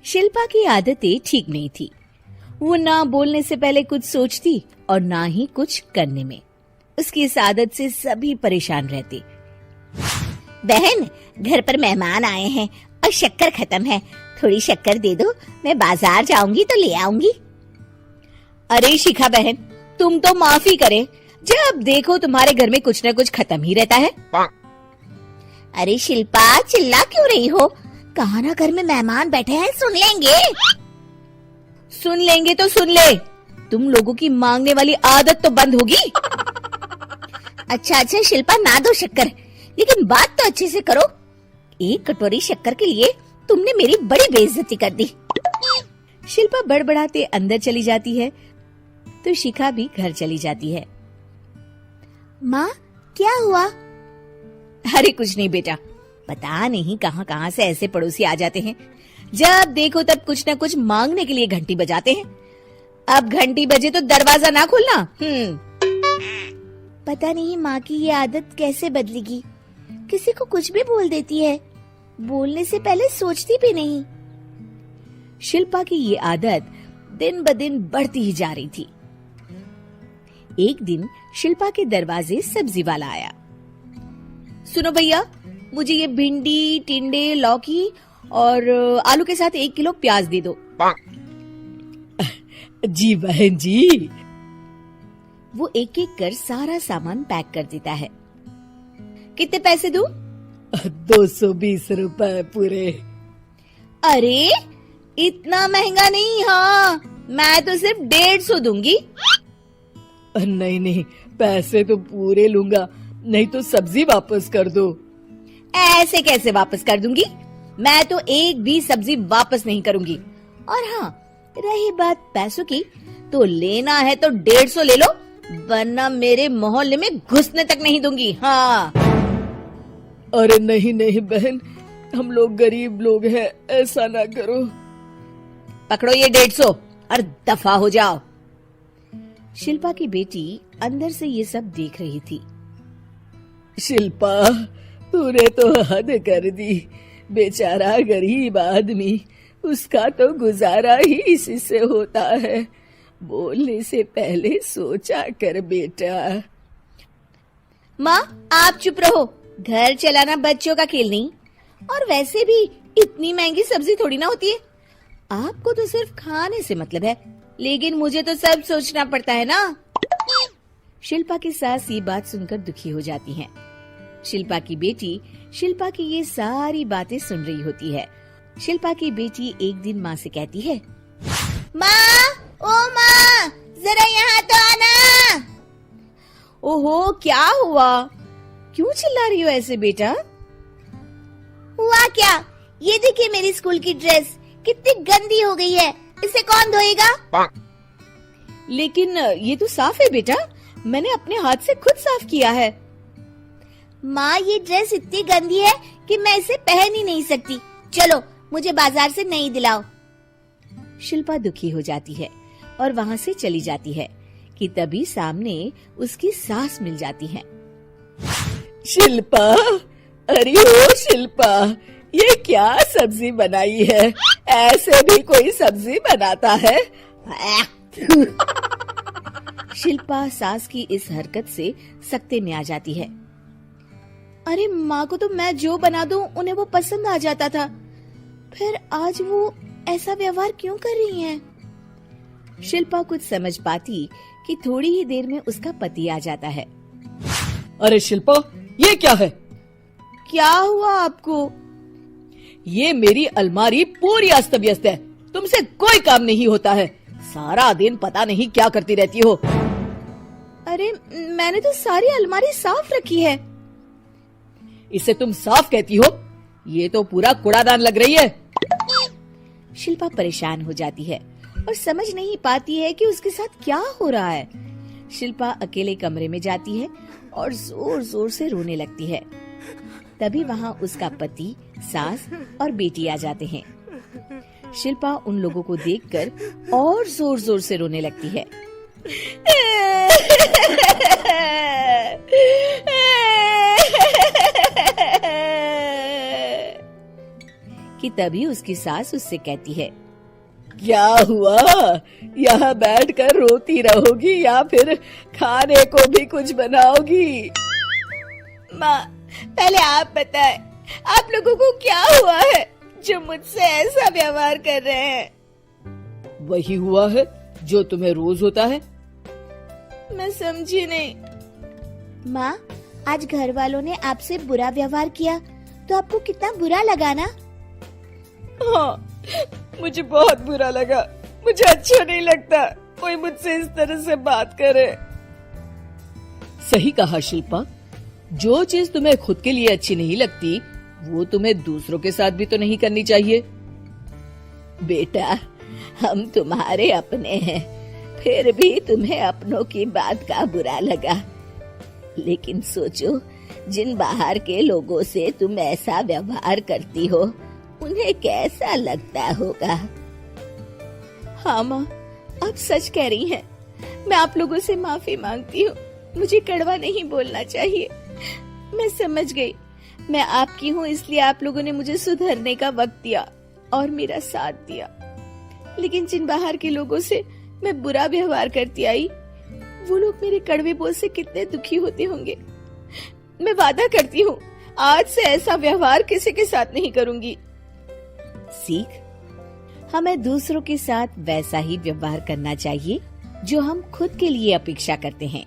शिल्पा की आदतें ठीक नहीं थी। वो ना बोलने से पहले कुछ सोचती और ना ही कुछ करने में। उसकी इस आदत से सभी परेशान रहते। बहन, घर पर मेहमान आए हैं और शक्कर खत्म है, थोड़ी शक्कर दे दो, मैं बाजार जाऊंगी तो ले आऊंगी। अरे शिखा बहन, तुम तो माफी करे, जब देखो तुम्हारे घर में कुछ न कुछ खत्म ही रहता है। अरे शिल्पा, चिल्ला क्यों रही हो? कहा ना घर में मेहमान बैठे हैं, सुन लेंगे। सुन लेंगे तो सुन ले, तुम लोगों की मांगने वाली आदत तो बंद होगी। अच्छा शिल्पा, ना दो शक्कर, लेकिन बात तो अच्छे से करो। एक कटोरी शक्कर के लिए तुमने मेरी बड़ी बेइज्जती कर दी। शिल्पा बड़बड़ाते अंदर चली जाती है तो शिखा भी घर चली जाती है। माँ, क्या हुआ? अरे कुछ नहीं बेटा, पता नहीं कहाँ से ऐसे पड़ोसी आ जाते हैं, जब देखो तब कुछ न कुछ मांगने के लिए घंटी बजाते हैं। अब घंटी बजे तो दरवाजा ना खोलना। पता नहीं माँ की ये आदत कैसे बदलेगी, किसी को कुछ भी बोल देती है, बोलने से पहले सोचती भी नहीं। शिल्पा की ये आदत दिन ब दिन बढ़ती ही जा रही थी। एक दिन शिल्पा के दरवाजे सब्जी वाला आया। सुनो भैया, मुझे ये भिंडी, टिंडे, लौकी और आलू के साथ 1 किलो प्याज दे दो। जी बहन जी। वो एक एक कर सारा सामान पैक कर देता है। कितने पैसे दूं? 220 रुपए पूरे। अरे इतना महंगा नहीं। हाँ, मैं तो सिर्फ 150 दूंगी। नहीं, पैसे तो पूरे लूंगा, नहीं तो सब्जी वापस कर दो। ऐसे कैसे वापस कर दूंगी? मैं तो एक भी सब्जी वापस नहीं करूंगी। और हाँ, रही बात पैसों की, तो लेना है तो 150 ले लो, वरना मेरे मोहल्ले में घुसने तक नहीं दूंगी। हाँ। अरे नहीं बहन, हम लोग गरीब लोग हैं, ऐसा ना करो। पकड़ो ये 150 और दफा हो जाओ। शिल्पा की बेटी अंदर से ये सब देख रही थी। शिल्पा, तूने तो हद कर दी। बेचारा गरीब आदमी, उसका तो गुजारा ही इसी से होता है। बोलने से पहले सोचा कर बेटा। माँ, आप चुप रहो, घर चलाना बच्चों का खेल नहीं। और वैसे भी इतनी महंगी सब्जी थोड़ी ना होती है। आपको तो सिर्फ खाने से मतलब है, लेकिन मुझे तो सब सोचना पड़ता है ना। शिल्पा की सास ये बात सुनकर दुखी हो जाती हैं। शिल्पा की बेटी शिल्पा की ये सारी बातें सुन रही होती है। शिल्पा की बेटी एक दिन माँ से कहती है, माँ, ओ माँ, जरा यहाँ तो आना। ओहो, क्या हुआ? क्यों चिल्ला रही हो ऐसे बेटा? हुआ क्या? ये देखिए मेरी स्कूल की ड्रेस कितनी गंदी हो गई है, इसे कौन धोएगा? लेकिन ये तो साफ है बेटा, मैंने अपने हाथ से खुद साफ किया है। माँ, ये ड्रेस इतनी गंदी है कि मैं इसे पहन ही नहीं सकती। चलो, मुझे बाजार से नई दिलाओ। शिल्पा दुखी हो जाती है और वहाँ से चली जाती है कि तभी सामने उसकी सास मिल जाती है। शिल्पा, अरे ओ शिल्पा, ये क्या सब्जी बनाई है? ऐसे भी कोई सब्जी बनाता है? शिल्पा सास की इस हरकत से सख्ते में आ जाती है। अरे माँ को तो मैं जो बना दूं उन्हें वो पसंद आ जाता था, फिर आज वो ऐसा व्यवहार क्यों कर रही हैं? शिल्पा कुछ समझ पाती कि थोड़ी ही देर में उसका पति आ जाता है। अरे शिल्पा, ये क्या है? क्या हुआ आपको? ये मेरी अलमारी पूरी अस्त व्यस्त है, तुमसे कोई काम नहीं होता है। सारा दिन पता नहीं क्या करती रहती हो। अरे मैंने तो सारी अलमारी साफ रखी है। इसे तुम साफ कहती हो? ये तो पूरा कूड़ादान लग रही है। शिल्पा परेशान हो जाती है और समझ नहीं पाती है कि उसके साथ क्या हो रहा है। शिल्पा अकेले कमरे में जाती है और जोर जोर से रोने लगती है। तभी वहाँ उसका पति, सास और बेटी आ जाते हैं। शिल्पा उन लोगों को देखकर और जोर जोर से रोने लगती है। कि तभी उसकी सास उससे कहती है, क्या हुआ? यहाँ बैठकर रोती रहोगी या फिर खाने को भी कुछ बनाओगी? माँ, पहले आप बताएं, आप लोगों को क्या हुआ है जो मुझसे ऐसा व्यवहार कर रहे हैं? वही हुआ है जो तुम्हें रोज होता है। मैं समझी नहीं। माँ, आज घर वालों ने आपसे बुरा व्यवहार किया तो आपको कितना बुरा लगा ना? हाँ, मुझे बहुत बुरा लगा। मुझे अच्छा नहीं लगता कोई मुझसे इस तरह से बात करे। सही कहा शिल्पा, जो चीज तुम्हें खुद के लिए अच्छी नहीं लगती वो तुम्हें दूसरों के साथ भी तो नहीं करनी चाहिए। बेटा, हम तुम्हारे अपने हैं, फिर भी तुम्हें अपनों की बात का बुरा लगा। लेकिन सोचो, जिन बाहर के लोगों से तुम ऐसा व्यवहार करती हो उन्हें कैसा लगता होगा। हाँ माँ, आप सच कह रही हैं। मैं आप लोगों से माफी मांगती हूँ। मुझे कड़वा नहीं बोलना चाहिए। मैं समझ गई, मैं आपकी हूँ इसलिए आप लोगों ने मुझे सुधरने का वक्त दिया और मेरा साथ दिया। लेकिन जिन बाहर के लोगों से मैं बुरा व्यवहार करती आई, वो लोग मेरे कड़वे बोल से कितने दुखी होते होंगे। मैं वादा करती हूँ, आज से ऐसा व्यवहार किसी के साथ नहीं करूंगी। सीख, हमें दूसरों के साथ वैसा ही व्यवहार करना चाहिए जो हम खुद के लिए अपेक्षा करते हैं।